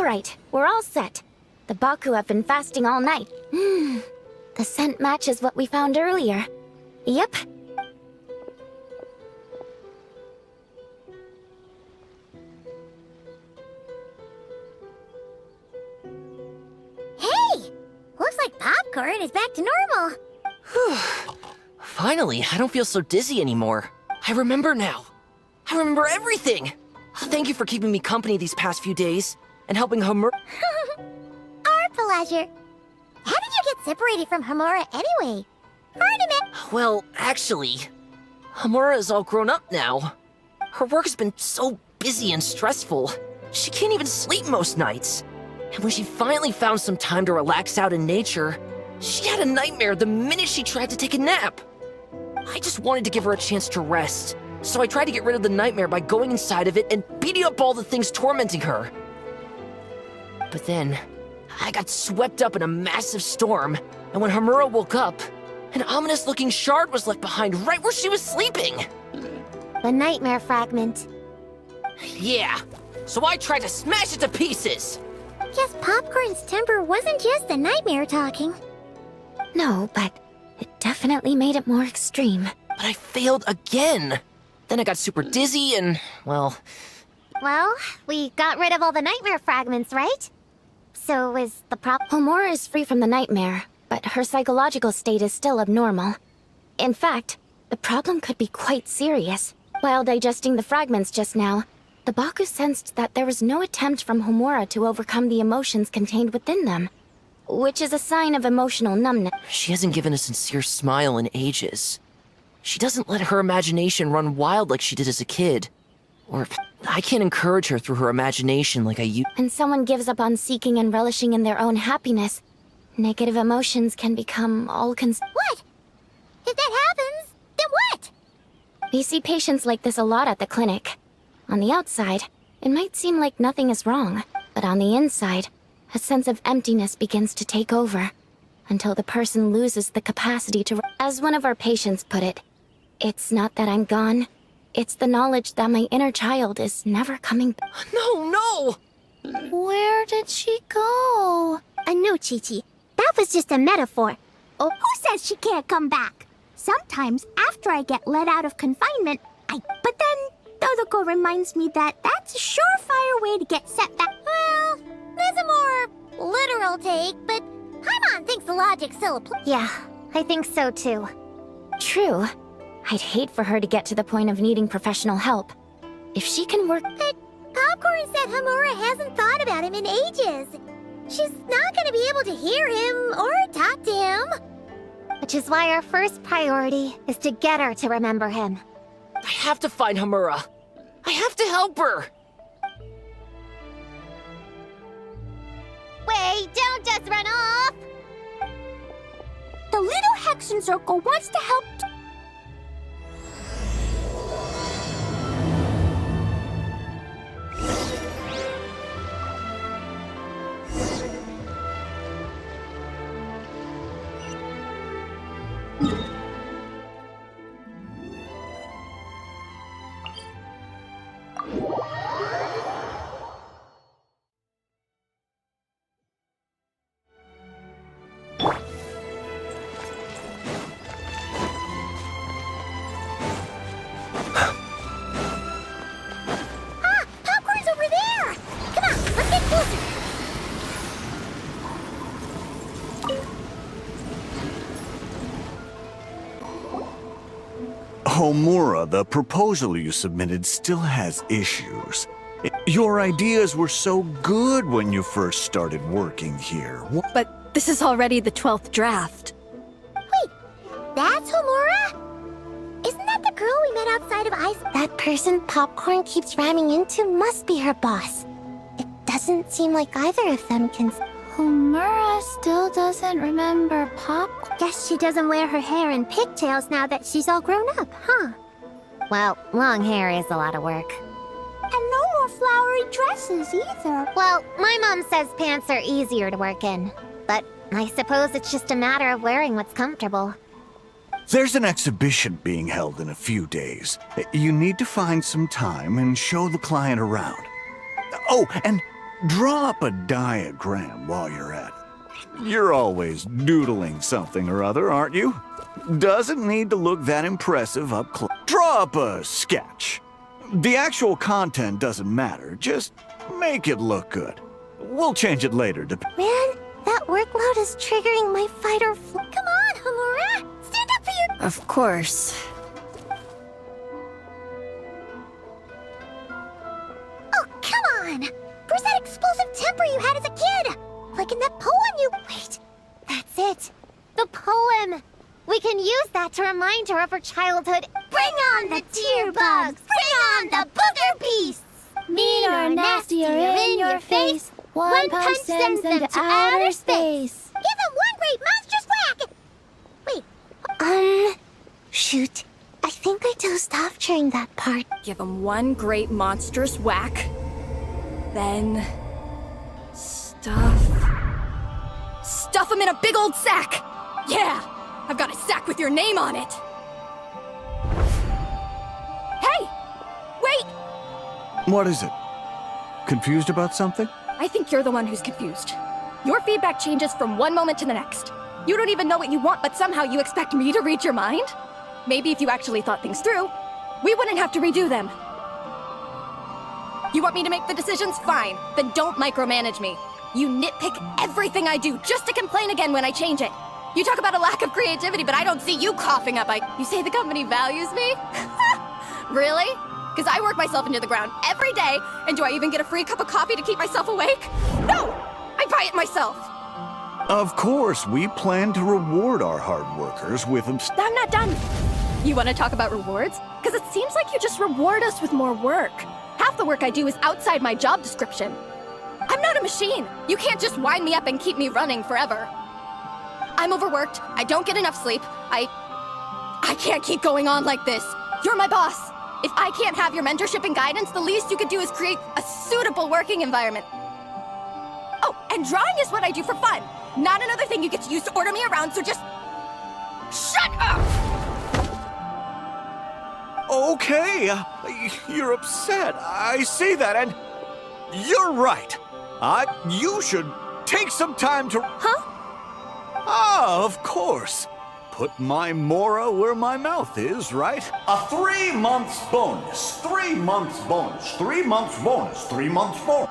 Alright, we're all set. The Baku have been fasting all night. The scent matches what we found earlier. Yep. Hey! Looks like popcorn is back to normal. Finally, I don't feel so dizzy anymore. I remember now. I remember everything. Thank you for keeping me company these past few days and helping Homura. Our pleasure. How did you get separated from Homura anyway? Hard to admit. Well, actually, Homura is all grown up now. Her work has been so busy and stressful. She can't even sleep most nights. And when she finally found some time to relax out in nature, she had a nightmare the minute she tried to take a nap. I just wanted to give her a chance to rest, so I tried to get rid of the nightmare by going inside of it and beating up all the things tormenting her. But then, I got swept up in a massive storm, and when Homura woke up, an ominous-looking shard was left behind right where she was sleeping. The nightmare fragment. Yeah, so I tried to smash it to pieces. Guess Popcorn's temper wasn't just the nightmare talking. No, but it definitely made it more extreme. But I failed again. Then I got super dizzy and, well... Well, we got rid of all the nightmare fragments, right? So is the problem... Homura is free from the nightmare, but her psychological state is still abnormal. In fact, the problem could be quite serious. While digesting the fragments just now, the Baku sensed that there was no attempt from Homura to overcome the emotions contained within them, which is a sign of emotional numbness. She hasn't given a sincere smile in ages. She doesn't let her imagination run wild like she did as a kid. Or I can't encourage her through her imagination like I used. When someone gives up on seeking and relishing in their own happiness, negative emotions can become all-consuming. What? If that happens, then what? We see patients like this a lot at the clinic. On the outside, it might seem like nothing is wrong, but on the inside, a sense of emptiness begins to take over, until the person loses the capacity to... As one of our patients put it, it's not that I'm gone, it's the knowledge that my inner child is never coming back. No! Where did she go? No, Chi-Chi. That was just a metaphor. Oh, who says she can't come back? Sometimes, after I get let out of confinement, But then, Todoko reminds me that that's a surefire way to get set back. Well, there's a more literal take, but Paimon thinks the logic still applies. Yeah, I think so too. True. I'd hate for her to get to the point of needing professional help. If she can work... But Popcorn said Homura hasn't thought about him in ages. She's not gonna be able to hear him or talk to him. Which is why our first priority is to get her to remember him. I have to find Homura. I have to help her. Wait, don't just run off! The little Hexen Circle wants to help... Popcorn's over there! Come on, let's get closer! Homura, the proposal you submitted still has issues. Your ideas were so good when you first started working here. But this is already the 12th draft. Wait, that's Homura? Isn't that the girl we met outside of Ice? That person Popcorn keeps ramming into must be her boss. It doesn't seem like either of them can... Homura still doesn't remember Pop. Guess she doesn't wear her hair in pigtails now that she's all grown up, huh? Well, long hair is a lot of work. And no more flowery dresses either. Well, my mom says pants are easier to work in. But I suppose it's just a matter of wearing what's comfortable. There's an exhibition being held in a few days. You need to find some time and show the client around. Oh, and Draw up a diagram while you're at it. You're always doodling something or other, aren't you? Doesn't need to look that impressive up close. Draw up a sketch. The actual content doesn't matter, just make it look good. We'll change it later. Man, that workload is triggering my fight or flight. Come on, Homura! Stand up for your— Of course. Oh, come on! Where's that explosive temper you had as a kid? Like in that poem you— Wait, that's it. The poem. We can use that to remind her of her childhood. Bring on the tear bugs! Bring on the booger beasts! Mean or nasty or in your face, one punch sends them to outer space. Give them one great monstrous whack! Wait, shoot. I think I dozed off during that part. Give him one great monstrous whack. Then... Stuff him in a big old sack! Yeah! I've got a sack with your name on it! Hey! Wait! What is it? Confused about something? I think you're the one who's confused. Your feedback changes from one moment to the next. You don't even know what you want, but somehow you expect me to read your mind? Maybe if you actually thought things through, we wouldn't have to redo them. You want me to make the decisions? Fine. Then don't micromanage me. You nitpick everything I do just to complain again when I change it. You talk about a lack of creativity, but I don't see you coughing up. You say the company values me? Really? Because I work myself into the ground every day, and do I even get a free cup of coffee to keep myself awake? No! I buy it myself! Of course, we plan to reward our hard workers with them. I'm not done. You want to talk about rewards? Because it seems like you just reward us with more work. Half the work I do is outside my job description. I'm not a machine. You can't just wind me up and keep me running forever. I'm overworked. I don't get enough sleep. I can't keep going on like this. You're my boss. If I can't have your mentorship and guidance, the least you could do is create a suitable working environment. Oh, and drawing is what I do for fun. Not another thing you get to use to order me around, so just... Shut up! Okay, you're upset. I see that, and you're right. You should take some time to... Huh? Ah, of course. Put my Mora where my mouth is, right? A 3 months bonus. 3 months bonus. 3 months bonus. 3 months bonus.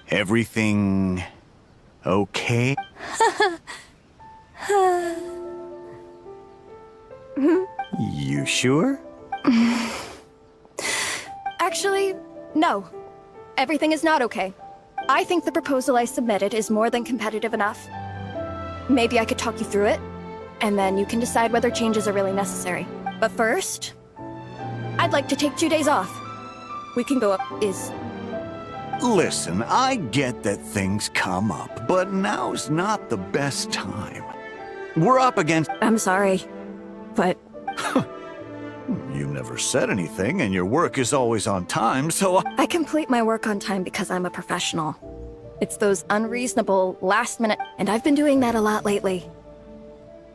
Everything okay? You sure? Actually, no. Everything is not okay. I think the proposal I submitted is more than competitive enough. Maybe I could talk you through it, and then you can decide whether changes are really necessary. But first, I'd like to take 2 days off. We can go up. Listen, I get that things come up, but now's not the best time. We're up against... I'm sorry, but... You never said anything, and your work is always on time, so... I complete my work on time because I'm a professional. It's those unreasonable, last-minute... And I've been doing that a lot lately.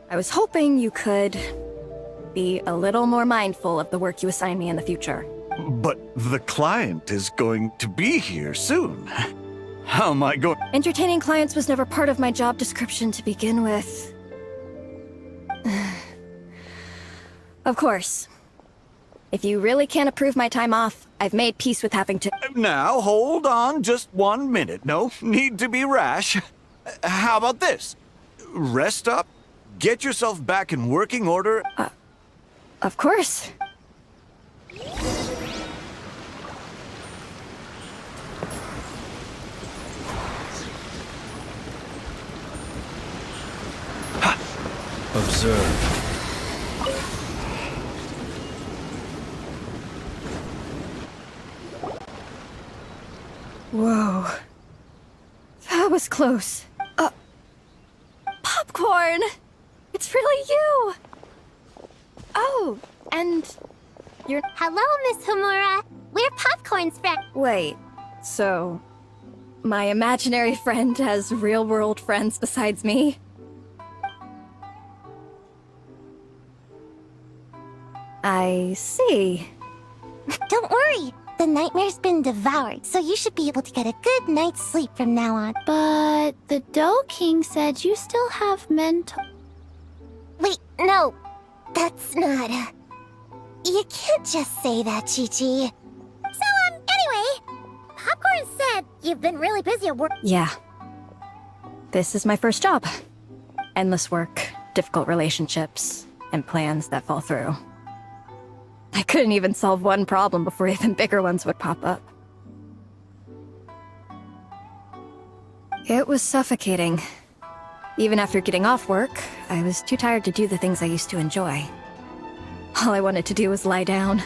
I was hoping you could be a little more mindful of the work you assign me in the future. But the client is going to be here soon. How am I going... Entertaining clients was never part of my job description to begin with. Of course. If you really can't approve my time off, I've made peace with having to... Now, hold on just 1 minute. No need to be rash. How about this? Rest up, get yourself back in working order... Of course. Observe. Whoa. That was close. Popcorn! It's really you! Oh, and you're... Hello, Miss Homura. We're Popcorn's friend. Wait, so... My imaginary friend has real-world friends besides me? I see. Don't worry. The nightmare's been devoured, so you should be able to get a good night's sleep from now on. But the Dough King said you still have mental... Wait, no. That's not... You can't just say that, Chi-Chi. So, anyway, Popcorn said you've been really busy at work. Yeah. This is my first job. Endless work, difficult relationships, and plans that fall through. I couldn't even solve one problem before even bigger ones would pop up. It was suffocating. Even after getting off work, I was too tired to do the things I used to enjoy. All I wanted to do was lie down.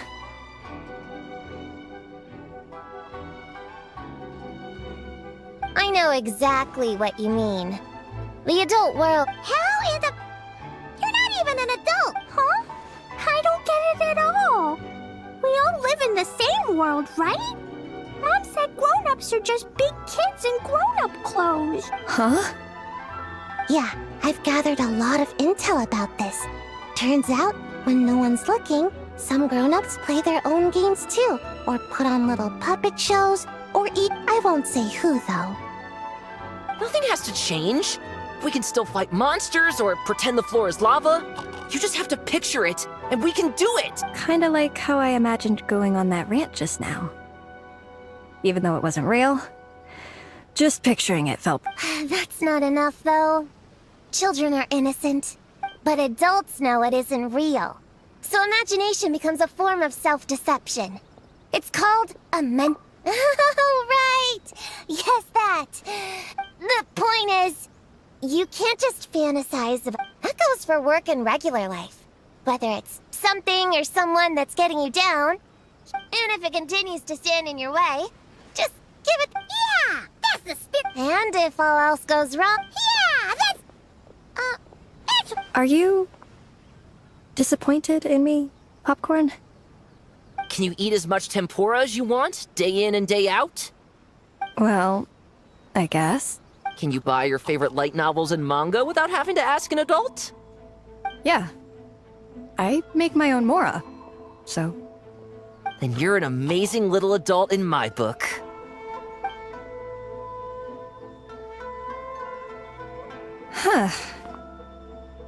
I know exactly what you mean. The adult world... How in the... You're not even an adult, huh? I don't get it at all. We all live in the same world, right? Mom said grown-ups are just big kids in grown-up clothes. Huh? Yeah, I've gathered a lot of intel about this. Turns out, when no one's looking, some grown-ups play their own games too, or put on little puppet shows, or eat... I won't say who, though. Nothing has to change. We can still fight monsters or pretend the floor is lava. You just have to picture it, and we can do it! Kinda like how I imagined going on that rant just now. Even though it wasn't real, just picturing it felt... That's not enough, though. Children are innocent, but adults know it isn't real. So imagination becomes a form of self-deception. It's called a Oh, right! Yes, that! The point is, you can't just fantasize about... That goes for work and regular life. Whether it's something or someone that's getting you down, and if it continues to stand in your way, just give it... Yeah! That's the spirit! And if all else goes wrong... Yeah! That's... Are you... disappointed in me, Popcorn? Can you eat as much tempura as you want, day in and day out? Well, I guess. Can you buy your favorite light novels and manga without having to ask an adult? Yeah. I make my own mora, so... Then you're an amazing little adult in my book. Huh.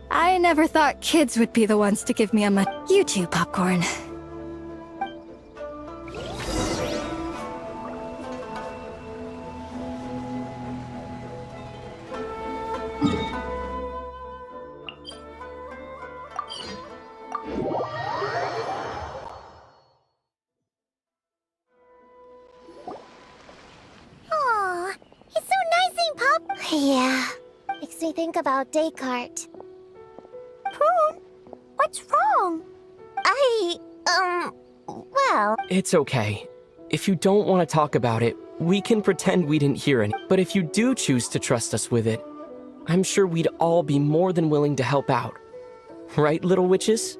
I never thought kids would be the ones to give me a You too, Popcorn. Aw, it's so nice seeing Pop. Yeah, makes me think about Descartes. Prune, what's wrong? Well... It's okay. If you don't want to talk about it, we can pretend we didn't hear any. But if you do choose to trust us with it, I'm sure we'd all be more than willing to help out. Right, little witches?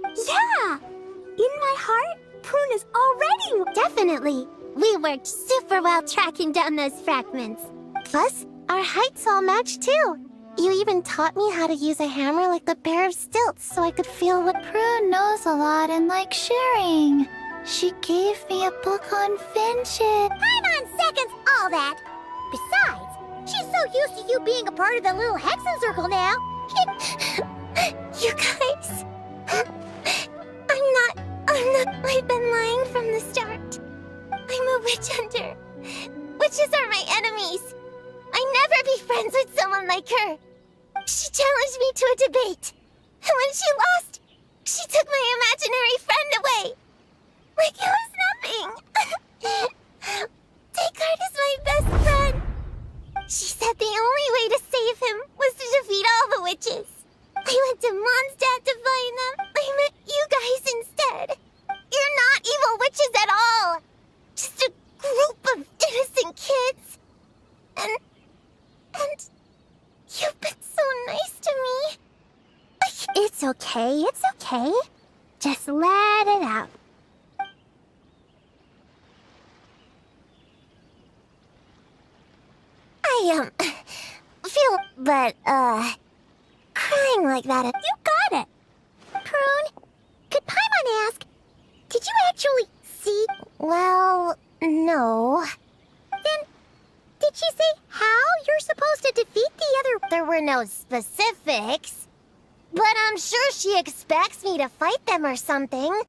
Yeah! In my heart, Prune is already... Definitely. We worked super well tracking down those fragments. Plus, our heights all match too. You even taught me how to use a hammer like the Bear of Stilts so I could feel what... Prune knows a lot and likes sharing. She gave me a book on finches. Time on seconds, all that. Besides, she's so used to you being a part of the little Hexen Circle now. You guys... I've been lying from the start. I'm a witch hunter. Witches are my enemies. I'd never be friends with someone like her. She challenged me to a debate. And when she lost, she took my imaginary friend away. Like it was nothing. Descartes is my best friend. She said the only way to save him was to defeat all the witches. I went to Mondstadt to find them. I met you guys instead. You're not evil witches at all. Just a group of innocent kids. And you've been so nice to me. It's okay, it's okay. Just let it out. I, feel, but, crying like that, you got it. Prune, could No. Then, did she say how you're supposed to defeat the other? There were no specifics. But I'm sure she expects me to fight them or something.